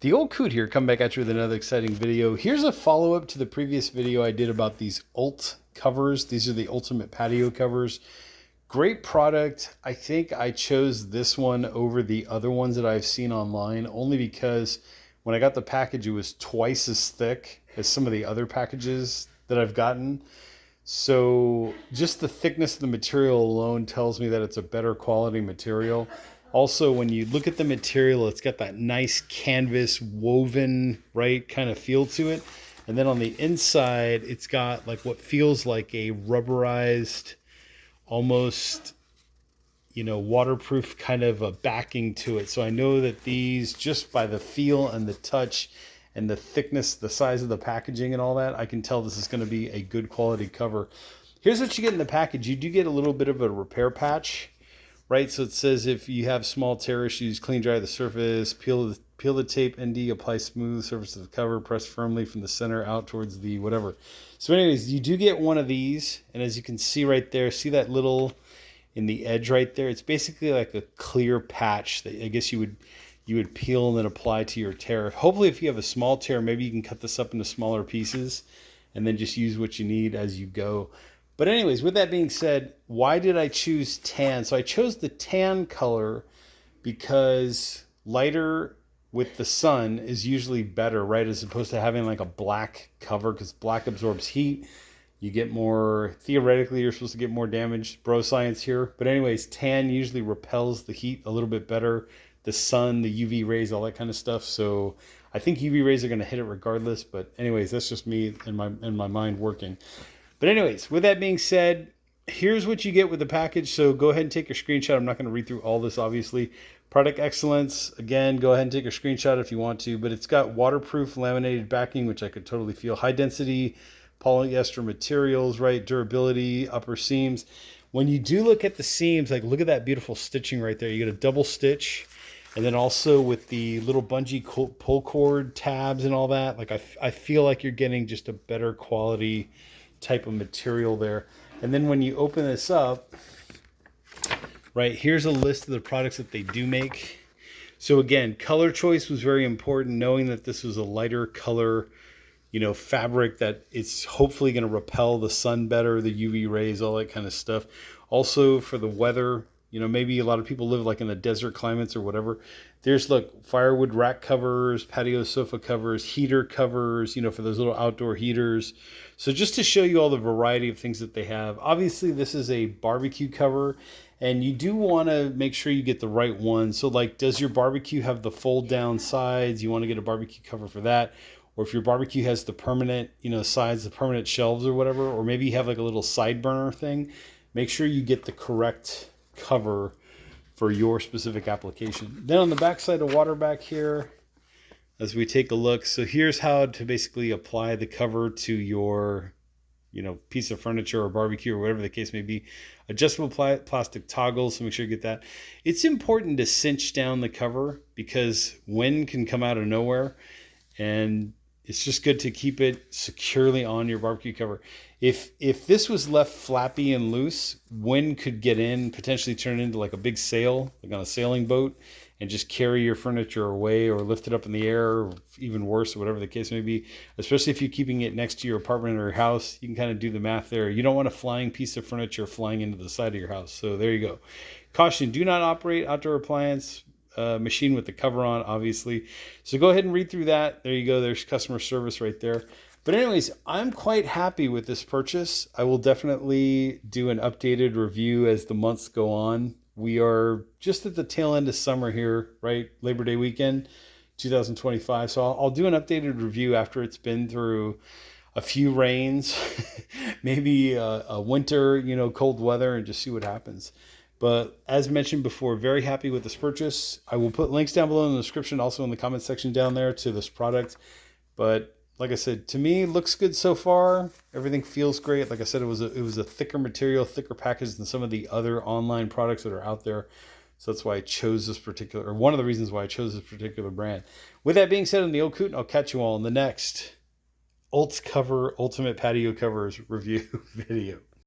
The old coot here, come back at you with another exciting video. Here's a follow-up to the previous video I did about these ULT covers. These are the ultimate patio covers. Great product. I think I chose this one over the other ones that I've seen online, only because when I got the package, it was twice as thick as some of the other packages that I've gotten. So just the thickness of the material alone tells me that it's a better quality material. Also, when you look at the material, it's got that nice canvas woven, right, kind of feel to it. And then on the inside, it's got like what feels like a rubberized, almost, waterproof kind of a backing to it. So I know that these, just by the feel and the touch and the thickness, the size of the packaging and all that, I can tell this is going to be a good quality cover. Here's what you get in the package. You do get a little bit of a repair patch. Right, so it says if you have small tear issues, clean dry the surface, peel the tape ND, apply smooth surface of the cover, press firmly from the center out towards the whatever. So anyways, you do get one of these, and as you can see right there, see that little in the edge right there? It's basically like a clear patch that I guess you would peel and then apply to your tear. Hopefully if you have a small tear, maybe you can cut this up into smaller pieces and then just use what you need as you go. But anyways, with that being said, why did I choose tan? So I chose the tan color because lighter with the sun is usually better, right? As opposed to having like a black cover, because black absorbs heat. You get more, theoretically, you're supposed to get more damage. Bro science here. But anyways, tan usually repels the heat a little bit better. The sun, the UV rays, all that kind of stuff. So I think UV rays are going to hit it regardless. But anyways, that's just me and my mind working. But anyways, with that being said, here's what you get with the package. So go ahead and take your screenshot. I'm not going to read through all this, obviously. Product excellence. Again, go ahead and take a screenshot if you want to. But it's got waterproof laminated backing, which I could totally feel. High density polyester materials, right? Durability, upper seams. When you do look at the seams, like look at that beautiful stitching right there. You get a double stitch. And then also with the little bungee pull cord tabs and all that. Like I feel like you're getting just a better quality type of material there. And then when you open this up, right, here's a list of the products that they do make. So again, color choice was very important, knowing that this was a lighter color, fabric that it's hopefully going to repel the sun better, the UV rays, all that kind of stuff. Also for the weather, maybe a lot of people live like in the desert climates or whatever. There's firewood rack covers, patio sofa covers, heater covers, for those little outdoor heaters. So just to show you all the variety of things that they have. Obviously this is a barbecue cover and you do want to make sure you get the right one. So does your barbecue have the fold down sides? You want to get a barbecue cover for that. Or if your barbecue has the permanent, sides, the permanent shelves or whatever, or maybe you have like a little side burner thing, make sure you get the correct cover for your specific application. Then on the back side of water back here, as we take a look, so here's how to basically apply the cover to your piece of furniture or barbecue or whatever the case may be. Adjustable plastic toggles, so make sure you get that. It's important to cinch down the cover because wind can come out of nowhere, and it's just good to keep it securely on your barbecue cover. If this was left flappy and loose, wind could get in, potentially turn it into like a big sail, like on a sailing boat, and just carry your furniture away or lift it up in the air, or even worse, whatever the case may be. Especially if you're keeping it next to your apartment or your house, you can kind of do the math there. You don't want a flying piece of furniture flying into the side of your house. So there you go. Caution, do not operate outdoor appliance machine with the cover on, obviously. So go ahead and read through that. There you go. There's customer service right there. But anyways, I'm quite happy with this purchase. I will definitely do an updated review as the months go on. We are just at the tail end of summer here, right? Labor Day weekend, 2025. So I'll do an updated review after it's been through a few rains, maybe a winter, cold weather, and just see what happens. But as mentioned before, very happy with this purchase. I will put links down below in the description, also in the comment section down there to this product. But like I said, to me, looks good so far. Everything feels great. Like I said, it was a thicker material, thicker package than some of the other online products that are out there. So that's why I chose this particular, or one of the reasons why I chose this particular brand. With that being said, I'm the Old Coot, and I'll catch you all in the next ULTCOVER Ultimate Patio Covers review video.